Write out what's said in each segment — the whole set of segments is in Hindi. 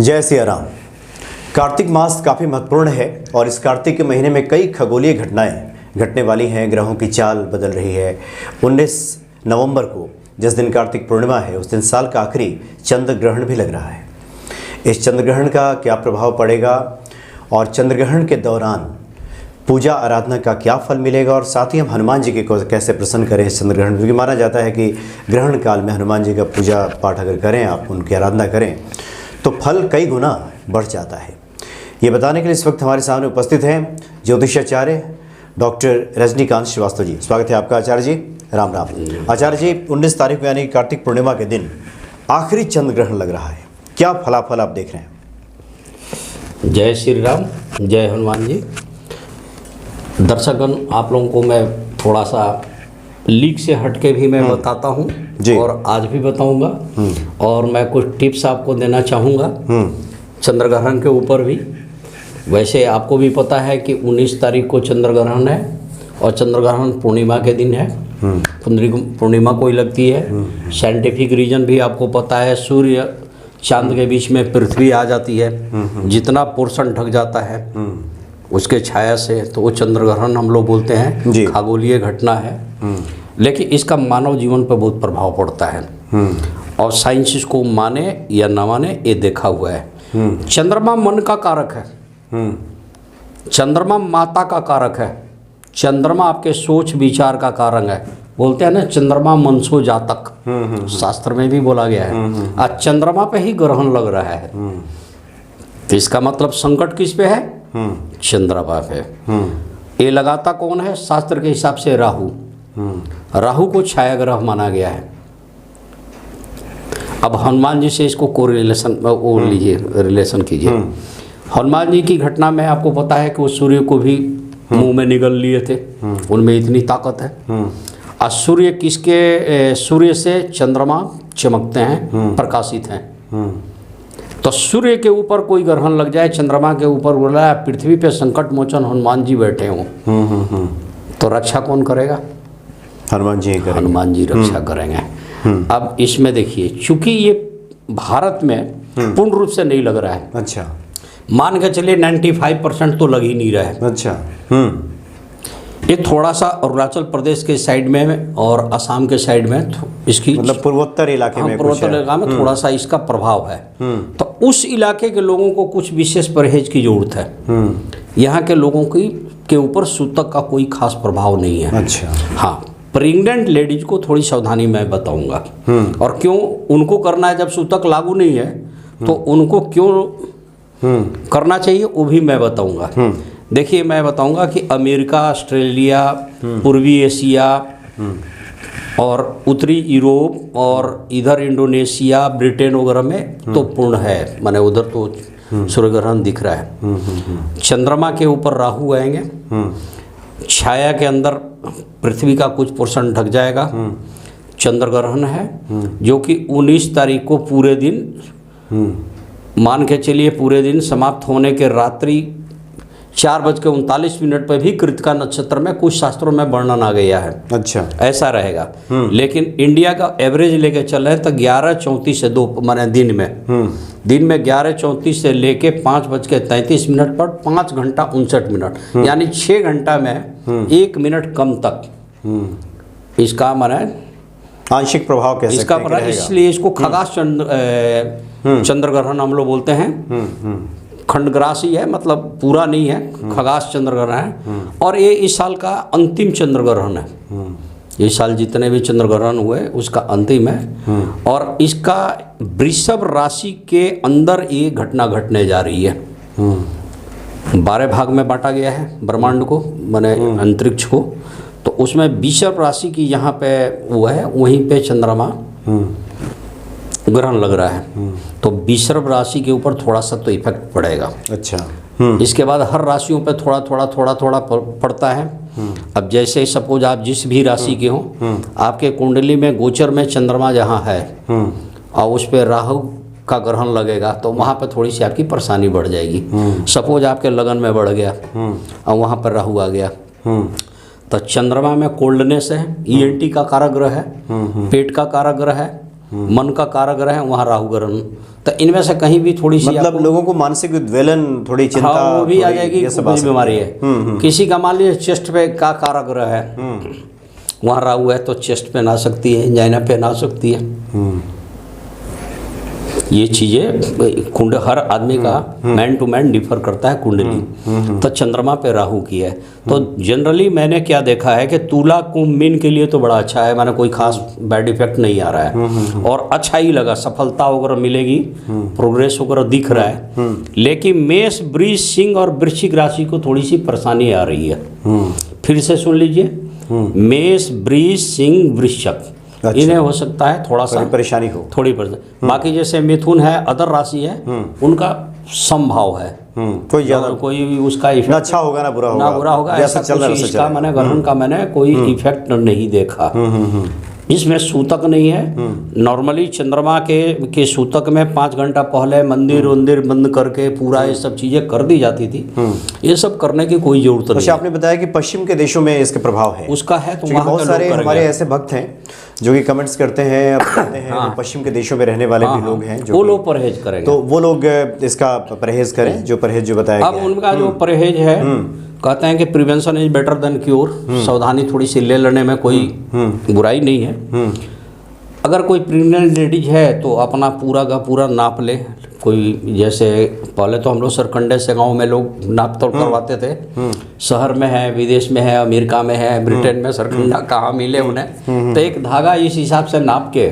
जय सिया राम। कार्तिक मास काफ़ी महत्वपूर्ण है और इस कार्तिक के महीने में कई खगोलीय घटनाएं घटने वाली हैं। ग्रहों की चाल बदल रही है। 19 नवंबर को जिस दिन कार्तिक पूर्णिमा है उस दिन साल का आखिरी चंद्र ग्रहण भी लग रहा है। इस चंद्र ग्रहण का क्या प्रभाव पड़ेगा और चंद्र ग्रहण के दौरान पूजा आराधना का क्या फल मिलेगा और साथ ही हम हनुमान जी के को कैसे प्रसन्न करें इस चंद्र ग्रहण, क्योंकि माना जाता है कि ग्रहण काल में हनुमान जी का पूजा पाठ अगर करें, आप उनकी आराधना करें तो फल कई गुना बढ़ जाता है। ये बताने के लिए इस वक्त हमारे सामने उपस्थित हैं ज्योतिषाचार्य डॉक्टर रजनीकांत श्रीवास्तव जी। स्वागत है आपका आचार्य जी। राम राम। आचार्य जी, 19 तारीख को यानी कार्तिक पूर्णिमा के दिन आखिरी चंद्र ग्रहण लग रहा है, क्या फलाफल आप देख रहे हैं? जय श्री राम, जय हनुमान जी। दर्शकगण, आप लोगों को मैं थोड़ा सा लीक से हटके भी मैं बताता हूँ और आज भी बताऊँगा और मैं कुछ टिप्स आपको देना चाहूँगा चंद्र ग्रहण के ऊपर भी। वैसे आपको भी पता है कि 19 तारीख को चंद्र ग्रहण है और चंद्र ग्रहण पूर्णिमा के दिन है। पूर्णिमा को ही लगती है। साइंटिफिक रीजन भी आपको पता है। सूर्य चांद के बीच में पृथ्वी आ जाती है, जितना पोर्शन ढक जाता है उसके छाया से, तो वो चंद्र ग्रहण हम लोग बोलते हैं। खगोलीय घटना है, लेकिन इसका मानव जीवन पर बहुत प्रभाव पड़ता है और साइंस इसको माने या ना माने ये देखा हुआ है। चंद्रमा मन का कारक है, चंद्रमा माता का कारक है, चंद्रमा आपके सोच विचार का कारक है। बोलते हैं ना, चंद्रमा मनसो जातक, शास्त्र में भी बोला गया है। आज चंद्रमा पे ही ग्रहण लग रहा है, तो इसका मतलब संकट किस पे है? चंद्रमा पे। ये लगाता कौन है? शास्त्र के हिसाब से राहु। राहु को छाया ग्रह माना गया है। अब हनुमान जी से इसको कोरिलेशन वो लीजिए, रिलेशन कीजिए। हनुमान जी की घटना में आपको पता है कि वो सूर्य को भी मुंह में निगल लिए थे, उनमें इतनी ताकत है। और सूर्य किसके? सूर्य से चंद्रमा चमकते हैं, प्रकाशित हैं। तो सूर्य के ऊपर कोई ग्रहण लग जाए, चंद्रमा के ऊपर बोला पृथ्वी पे संकट मोचन हनुमान जी बैठे हों, तो रक्षा कौन करेगा? हनुमान जी करेंगे। हनुमान जी रक्षा करेंगे। अब इसमें देखिए, चूंकि ये भारत में पूर्ण रूप से नहीं लग रहा है। अच्छा। मान के चलिए 95% तो लग ही नहीं रहा है। अच्छा। ये थोड़ा सा अरुणाचल प्रदेश के साइड में और असम के साइड में इसकी, मतलब पूर्वोत्तर इलाके में, पूर्वोत्तर इलाके में थोड़ा सा इसका प्रभाव है। तो उस इलाके के लोगों को कुछ विशेष परहेज की जरूरत है। यहाँ के लोगों की के ऊपर सूतक का कोई खास प्रभाव नहीं है। अच्छा। हाँ, प्रेग्नेंट लेडीज को थोड़ी सावधानी मैं बताऊंगा। और क्यों उनको करना है, जब सूतक लागू नहीं है तो उनको क्यों करना चाहिए वो भी मैं बताऊंगा। देखिए, मैं बताऊंगा कि अमेरिका, ऑस्ट्रेलिया, पूर्वी एशिया और उत्तरी यूरोप और इधर इंडोनेशिया, ब्रिटेन वगैरह में तो पूर्ण है, माने उधर तो सूर्य ग्रहण दिख रहा है। चंद्रमा के ऊपर राहु आएंगे, छाया के अंदर पृथ्वी का कुछ पोर्शन ढक जाएगा। चंद्र ग्रहण है जो कि 19 तारीख को पूरे दिन, मान के चलिए पूरे दिन समाप्त होने के रात्रि 4:39 पर भी कृतिका नक्षत्र में कुछ शास्त्रों में वर्णन आ गया है। अच्छा, ऐसा रहेगा। लेकिन इंडिया का एवरेज लेके चल रहे हैं तो 11:34 से 2 माने दिन में 11:34 से लेके 5:33 पर 5 घंटा 59 मिनट, यानी 6 घंटा में 1 मिनट कम तक इसका माने आंशिक प्रभाव कह सकते हैं। इसका इसलिए इसको खगास चंद्र ग्रहण हम लोग बोलते हैं। खंडग्रासी है, मतलब पूरा नहीं है, खगास चंद्र ग्रहण है। और ये इस साल का अंतिम चंद्र ग्रहण है। इस साल जितने भी चंद्र ग्रहण हुए उसका अंतिम है। और इसका वृषभ राशि के अंदर ये घटना घटने जा रही है। 12 भाग में बांटा गया है ब्रह्मांड को, माने अंतरिक्ष को। तो उसमें वृषभ राशि की यहाँ पे वो है, वहीं पे चंद्रमा ग्रहण लग रहा है। तो वृषभ राशि के ऊपर थोड़ा सा तो इफेक्ट पड़ेगा। अच्छा। इसके बाद हर राशियों पे थोड़ा थोड़ा पड़ता है। अब जैसे सपोज आप जिस भी राशि के हों, आपके कुंडली में गोचर में चंद्रमा जहाँ है और उस पर राहु का ग्रहण लगेगा तो वहाँ पर थोड़ी सी आपकी परेशानी बढ़ जाएगी। सपोज आपके लगन में बढ़ गया और वहाँ पर राहु आ गया, तो चंद्रमा में कोल्डनेस है, ENT का कारक ग्रह है, पेट का कारक ग्रह है, मन का कारक ग्रह है, वहाँ राहु ग्रहण। तो इनमें से कहीं भी थोड़ी सी मतलब लोगों को मानसिक उद्वेलन, थोड़ी चिंता, हाँ, वो भी आ जाएगी, ये सब कुछ बीमारी है। किसी का मान लीजिए चेस्ट पे का कारक ग्रह है, वहाँ राहु है तो चेस्ट पे ना सकती है, एंजाइना पे ना सकती है। ये चीज़ें कुंड हर आदमी का मैन टू मैन डिफर करता है कुंडली। तो चंद्रमा पे राहु की है। तो जनरली मैंने क्या देखा है कि तुला कुंभ मीन के लिए तो बड़ा अच्छा है, मैंने कोई खास बैड इफेक्ट नहीं आ रहा है और अच्छा ही लगा, सफलता वगैरह मिलेगी, प्रोग्रेस वगैरह दिख रहा है। लेकिन मेष, वृष, सिंह और वृश्चिक राशि को थोड़ी सी परेशानी आ रही है। फिर से सुन लीजिए, मेष, वृष, सिंह, वृश्चिक, अच्छा। इन्हें हो सकता है थोड़ा सा परेशानी हो, थोड़ी परेशानी। बाकी जैसे मिथुन है, अदर राशि है, उनका संभाव है, कोई ज्यादा कोई उसका ना इफेक्ट अच्छा होगा ना बुरा होगा, ना बुरा होगा, जैसा ऐसा चल रहा है कुछ वैसा इसका चलेगा। मैंने ग्रहण का मैंने कोई इफेक्ट नहीं देखा। इसमें सूतक नहीं है। नॉर्मली चंद्रमा के सूतक में 5 घंटा पहले मंदिर वंदिर बंद करके पूरा ये सब चीज़ें कर दी जाती थी। ये सब करने की कोई जरूरत नहीं। अच्छा, आपने बताया कि पश्चिम के देशों में इसके प्रभाव है, उसका है तो क्योंकि वहाँ बहुत के सारे लोग हमारे करेंगे। ऐसे भक्त हैं जो कि कमेंट्स करते हैं, कहते हैं हाँ। वो पश्चिम के देशों में रहने वाले भी लोग हैं जो वो कि- लोग परहेज करेंगे। तो वो लोग इसका परहेज करें, जो परहेज जो बताया अब गया है। उनका जो परहेज है, कहते हैं कि prevention is better than cure. सावधानी थोड़ी सी ले लेने में कोई बुराई नहीं है। अगर कोई प्रेग्नेंट लेडीज है तो अपना पूरा का पूरा नाप ले। कोई जैसे पहले तो हम लोग सरकंडे से गांव में लोग नाप तोल करवाते थे, शहर में है, विदेश में है, अमेरिका में है, ब्रिटेन में सरकंडा कहाँ मिले उन्हें, तो एक धागा इस हिसाब से नाप के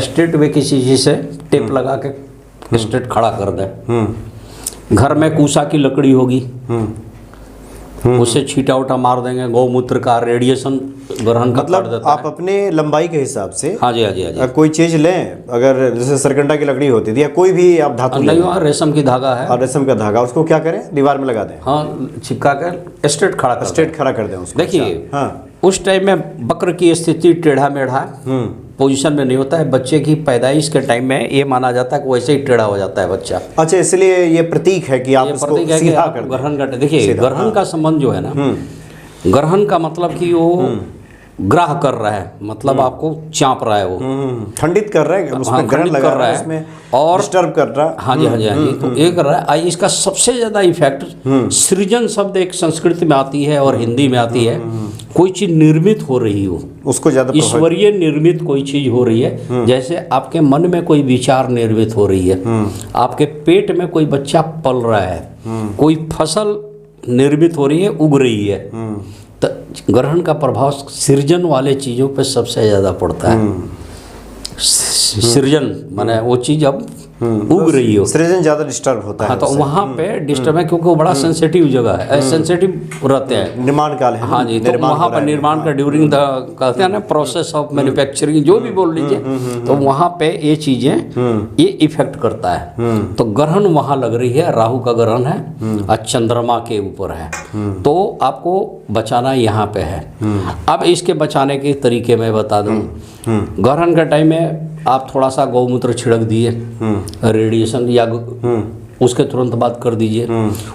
स्ट्रेट वे किसी चीज़ से टेप लगा के स्ट्रेट खड़ा कर दे। घर में कूसा की लकड़ी होगी, उससे छीटा उटा मार देंगे, गौमूत्र का रेडिएशन ग्रहण का कर मतलब देता आप अपने लंबाई के हिसाब से है। हाँ जी, हाँ जी, हाँ जी। कोई चीज लें, अगर जैसे सरकंडा की लकड़ी होती थी या कोई भी आप धातु नहीं, लें वहाँ रेशम की धागा है, और रेशम का धागा, उसको क्या करें, दीवार में लगा दें, हाँ, चिपका कर स्ट्रेट खड़ा कर स्ट्रेट खड़ा कर दें उसको। देखिए, अच्छा, हाँ, उस टाइम में वक्र की स्थिति टेढ़ा मेढ़ा पोजीशन में नहीं होता है। बच्चे की पैदाइश के टाइम में ये माना जाता है कि वैसे ही टेढ़ा हो जाता है बच्चा। अच्छा, इसलिए ये प्रतीक है कि आप ये उसको प्रतीक है कि सीधा आप कर दें। ग्रहण का, देखिए सीधा, ग्रहण का संबंध जो है ना, ग्रहण का मतलब कि वो ग्राह कर रहा है, मतलब आपको चाँप रहा है वो, खंडित कर रहा है, उसमें हाँ, ग्रहण खंडित लगा कर रहा है, रहा है उसमें और डिस्टर्ब कर रहा है। हाँ जी, हाँ जी, हाँ जी। तो ये कर रहा है। इसका सबसे ज़्यादा इफेक्ट, सृजन शब्द एक संस्कृत में आती है और हिंदी में आती है। कोई चीज़ निर्मित हो रही हो, उसको ज्यादा प्रभावित- ईश्वरीय निर्मित कोई चीज़ हो रही है। जैसे आपके मन में कोई विचार निर्मित हो रही है, आपके पेट में कोई बच्चा पल रहा है, कोई फसल निर्मित हो रही है, उग रही है। तो ग्रहण का प्रभाव सृजन वाले चीज़ों पे सबसे ज़्यादा पड़ता है। सृजन माने वो चीज़ अब उग रही हो, सृजन ज्यादा डिस्टर्ब होता है। हाँ, तो उससे। वहाँ पे डिस्टर्ब है, क्योंकि वो बड़ा सेंसिटिव जगह है, सेंसिटिव रहते हैं। निर्माण काल है। हाँ जी, तो निर्माण वहाँ हो रहा पर है। निर्माण का ड्यूरिंग द, कहते हैं ना, प्रोसेस ऑफ मैन्युफैक्चरिंग, जो भी बोल लीजिए, तो वहाँ पे ये चीज़ें ये इफेक्ट करता है। तो ग्रहण वहाँ लग रही है, राहु का ग्रहण है और चंद्रमा के ऊपर है, तो आपको बचाना यहाँ पे है। अब इसके बचाने के तरीके मैं बता दूँ। ग्रहण के टाइम में आप थोड़ा सा गौमूत्र छिड़क दिए, रेडिएशन या उसके तुरंत बाद कर दीजिए।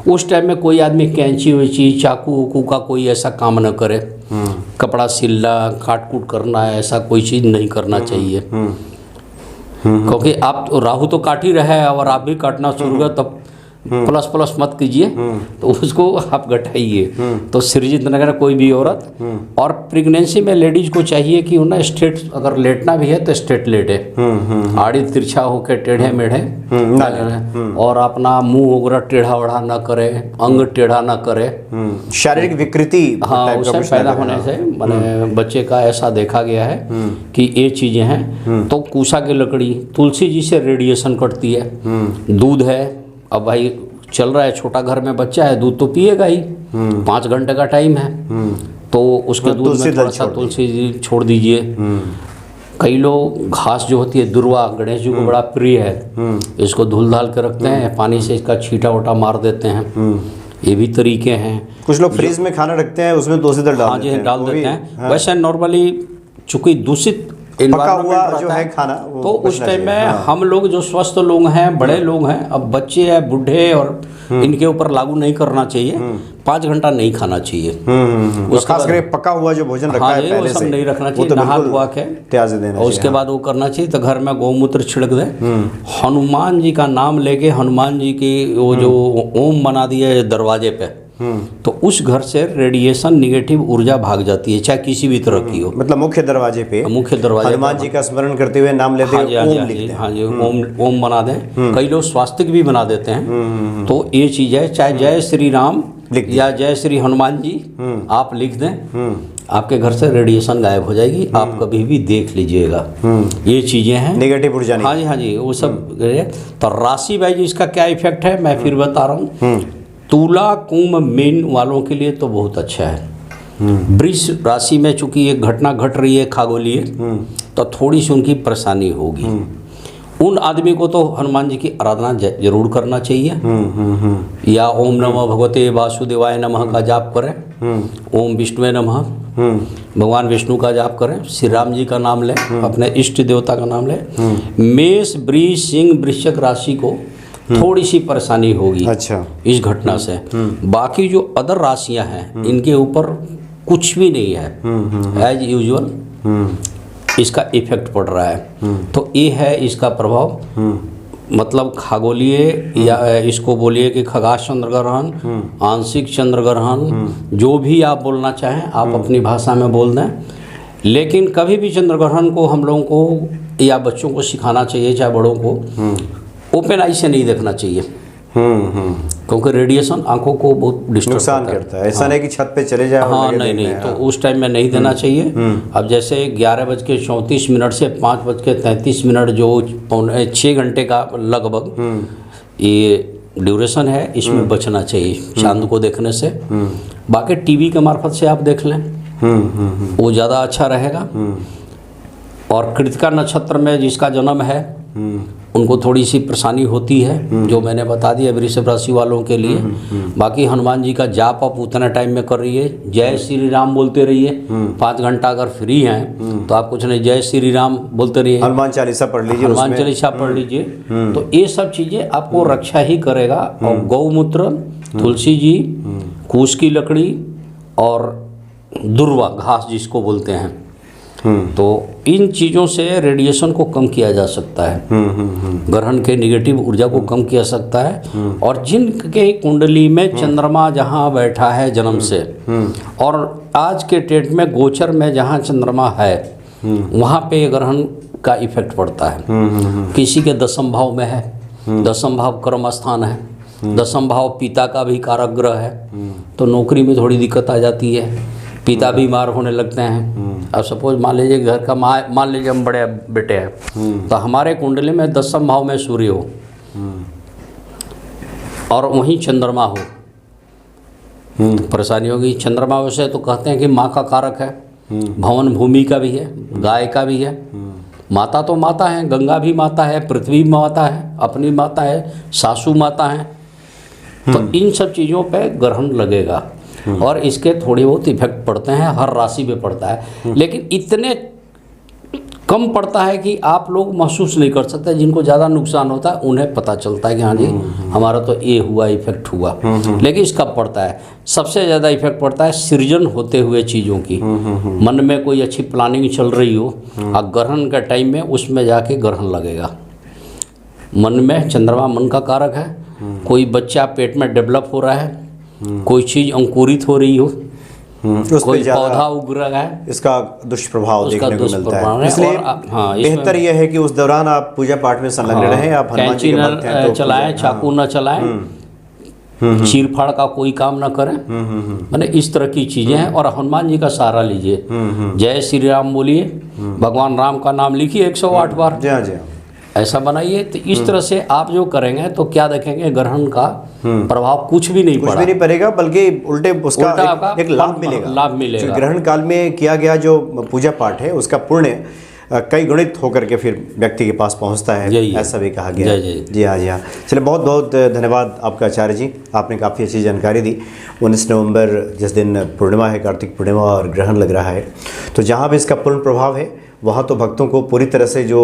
उस टाइम में कोई आदमी कैंची वैंची चाकू उकू का कोई ऐसा काम न करे, कपड़ा सिलना काट कूट करना है, ऐसा कोई चीज़ नहीं करना चाहिए। क्योंकि आप राहु तो काट ही रहे हैं और आप भी काटना शुरू कर, तब प्लस प्लस मत कीजिए, तो उसको आप घटाइए। तो सृजित नगर कोई भी औरत और प्रेगनेंसी में लेडीज को चाहिए कि उन्हें स्ट्रेट, अगर लेटना भी है तो स्ट्रेट लेटे, आड़ी तिरछा होकर टेढ़े मेढ़े और अपना मुंह वगैरह टेढ़ा वढ़ा ना करे, अंग टेढ़ा ना करे। शारीरिक विकृति हाँ, टाइप का उससे कुछ पैदा लगे। होने से मैंने बच्चे का ऐसा देखा गया है कि ये चीज़ें हैं। तो कूसा की लकड़ी, तुलसी जी से रेडिएशन कटती है। दूध है, अब भाई चल रहा है, छोटा घर में बच्चा है, दूध तो पिएगा ही, 5 घंटे का टाइम है, तो उसके दूध में थोड़ा सा तुलसी छोड़ दीजिए। कई लोग घास जो होती है दुर्वा, गणेश जी को बड़ा प्रिय है, इसको धुल धाल के रखते हैं, पानी से इसका छींटा उटा मार देते हैं। ये भी तरीके हैं। कुछ लोग फ्रीज में खाना रखते हैं, उसमें तुलसी दल डाल देते हैं। डाल देते हैं। वैसे नॉर्मली चूंकि दूषित पका हुआ जो है खाना, तो उस टाइम में हम लोग जो स्वस्थ लोग हैं, बड़े लोग हैं, अब बच्चे हैं, बूढ़े और इनके ऊपर लागू नहीं करना चाहिए। 5 घंटा नहीं खाना चाहिए। उसका खास करके पका हुआ जो भोजन रखा है पहले वो सब से नहीं रखना चाहिए, तो नहा धोआ के त्याग देना। और उसके बाद वो करना चाहिए। तो घर में गौमूत्र छिड़क दे, हनुमान जी का नाम लेके हनुमान जी की वो जो ओम बना दिया है दरवाजे पे, तो उस घर से रेडिएशन निगेटिव ऊर्जा भाग जाती है, चाहे किसी भी तरह की हो। मतलब मुख्य दरवाजे पे हनुमान जी का स्मरण करते हुए नाम लेते हुए ओम लिखते हैं। हाँ जी, ओम बना दें। कई लोग स्वास्तिक भी बना देते हैं। तो ये चीज़ है, चाहे जय श्री राम या जय श्री हनुमान जी आप लिख दें, आपके घर से रेडिएशन गायब हो जाएगी। आप कभी भी देख लीजिएगा, ये चीज़ें हैं नेगेटिव ऊर्जा नहीं। हाँ जी, हाँ जी, वो सब। तो राशि वाइज इसका क्या इफेक्ट है मैं फिर बता रहा हूँ। तुला कुंभ मीन वालों के लिए तो बहुत अच्छा है। वृष राशि में चूंकि ये घटना घट रही है खगोलीय, तो थोड़ी सी उनकी परेशानी होगी। उन आदमी को तो हनुमान जी की आराधना जरूर करना चाहिए। या ओम नमः भगवते वासुदेवाय नमः का जाप करें, ओम विष्णुवे नमः, भगवान विष्णु का जाप करें, श्री राम जी का नाम लें, अपने इष्ट देवता का नाम लें। मेष वृष सिंह वृश्चिक राशि को थोड़ी सी परेशानी होगी अच्छा इस घटना से। बाकी जो अदर राशियां हैं इनके ऊपर कुछ भी नहीं है, एज यूजुअल इसका इफेक्ट पड़ रहा है। तो ये है इसका प्रभाव। मतलब खगोलीय या इसको बोलिए कि खगाश चंद्र ग्रहण, आंशिक चंद्र ग्रहण, जो भी आप बोलना चाहें आप अपनी भाषा में बोल दें। लेकिन कभी भी चंद्र ग्रहण को हम लोगों को या बच्चों को सिखाना चाहिए, चाहे बड़ों को, ओपन आई से नहीं देखना चाहिए। क्योंकि रेडिएशन आंखों को बहुत डिस्टर्ब नुकसान करता है। ऐसा नहीं कि छत पे चले जाए। हाँ नहीं, तो उस टाइम में नहीं देना चाहिए। अब जैसे 11:34 से 5:33 जो 6 घंटे का लगभग ये ड्यूरेशन है, इसमें बचना चाहिए चांद को देखने से। बाकी टीवी के मार्फत से आप देख लें, वो ज़्यादा अच्छा रहेगा। और कृतिका नक्षत्र में जिसका जन्म है उनको थोड़ी सी परेशानी होती है, जो मैंने बता दिया वृषभ राशि वालों के लिए। बाकी हनुमान जी का जाप आप उतना टाइम में कर रहिए, जय श्री राम बोलते रहिए। 5 घंटा अगर फ्री हैं तो आप कुछ नहीं, जय श्री राम बोलते रहिए, हनुमान चालीसा पढ़ लीजिए, हनुमान चालीसा पढ़ लीजिए। तो ये सब चीज़ें आपको रक्षा ही करेगा। और गौमूत्र, तुलसी जी, कूश की लकड़ी और दुर्वा घास जिसको बोलते हैं, तो इन चीज़ों से रेडिएशन को कम किया जा सकता है। ग्रहण के निगेटिव ऊर्जा को कम किया सकता है। और जिनके कुंडली में चंद्रमा जहाँ बैठा है जन्म से, और आज के डेट में गोचर में जहाँ चंद्रमा है वहाँ पे ग्रहण का इफेक्ट पड़ता है। किसी के 10म भाव में है, 10म भाव कर्म स्थान है, 10म भाव पिता का भी कारक ग्रह है, तो नौकरी में थोड़ी दिक्कत आ जाती है, पिता बीमार होने लगते हैं। अब सपोज मान लीजिए घर का मान लीजिए हम बड़े बेटे हैं, तो हमारे कुंडली में 10म भाव में सूर्य हो और वहीं चंद्रमा हो, तो परेशानी होगी। चंद्रमा वैसे तो कहते हैं कि माँ का कारक है, भवन भूमि का भी है, गाय का भी है। माता तो माता है, गंगा भी माता है, पृथ्वी माता है, अपनी माता है, सासू माता है। तो इन सब चीज़ों पे ग्रहण लगेगा और इसके थोड़े बहुत इफेक्ट पड़ते हैं, हर राशि पे पड़ता है, लेकिन इतने कम पड़ता है कि आप लोग महसूस नहीं कर सकते। जिनको ज़्यादा नुकसान होता है उन्हें पता चलता है कि हाँ जी हमारा तो ये हुआ, इफेक्ट हुआ। लेकिन इसका पड़ता है, सबसे ज़्यादा इफेक्ट पड़ता है सृजन होते हुए चीज़ों की। मन में कोई अच्छी प्लानिंग चल रही हो और ग्रहण का टाइम में उसमें जाके ग्रहण लगेगा। मन में चंद्रमा मन का कारक है, कोई बच्चा पेट में डेवलप हो रहा है, कोई चीज़ अंकुरित हो रही हो, कोई पौधा उग रहा है, इसका दुष्प्रभाव देखने को मिलता है। इसलिए बेहतर यह है कि उस दौरान आप पूजा पाठ में संलग्न रहें। आप हनुमान जी के भक्त हैं तो चलाएं, चाकू न चलाएं, चीरफाड़ का कोई काम न करें, मैंने इस तरह की चीज़ें हैं। और हनुमान जी का सहारा लीजिए, जय श्री राम बोलिए, भगवान राम का नाम लिखिए 108 बार, जी हाँ जी ऐसा बनाइए। तो इस तरह से आप जो करेंगे तो क्या देखेंगे, ग्रहण का प्रभाव कुछ भी नहीं पड़ेगा, बल्कि उल्टे उसका एक लाभ मिलेगा। जो ग्रहण काल में किया गया जो पूजा पाठ है उसका पुण्य कई गुणित होकर के फिर व्यक्ति के पास पहुंचता है, ऐसा भी कहा गया। जी हाँ, जी हाँ। चलिए, बहुत बहुत धन्यवाद आपका आचार्य जी, आपने काफ़ी अच्छी जानकारी दी। 19 नवंबर जिस दिन पूर्णिमा है, कार्तिक पूर्णिमा, और ग्रहण लग रहा है, तो जहाँ भी इसका पूर्ण प्रभाव है वहाँ तो भक्तों को पूरी तरह से जो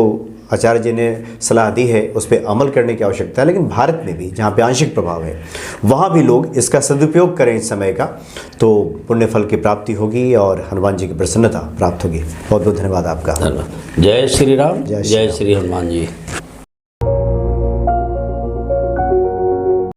आचार्य जी ने सलाह दी है उस पर अमल करने की आवश्यकता है, लेकिन भारत में भी जहाँ पे आंशिक प्रभाव है वहाँ भी लोग इसका सदुपयोग करें इस समय का, तो पुण्य फल की प्राप्ति होगी और हनुमान जी की प्रसन्नता प्राप्त होगी। बहुत बहुत धन्यवाद आपका। जय श्री राम, जय श्री हनुमान जी।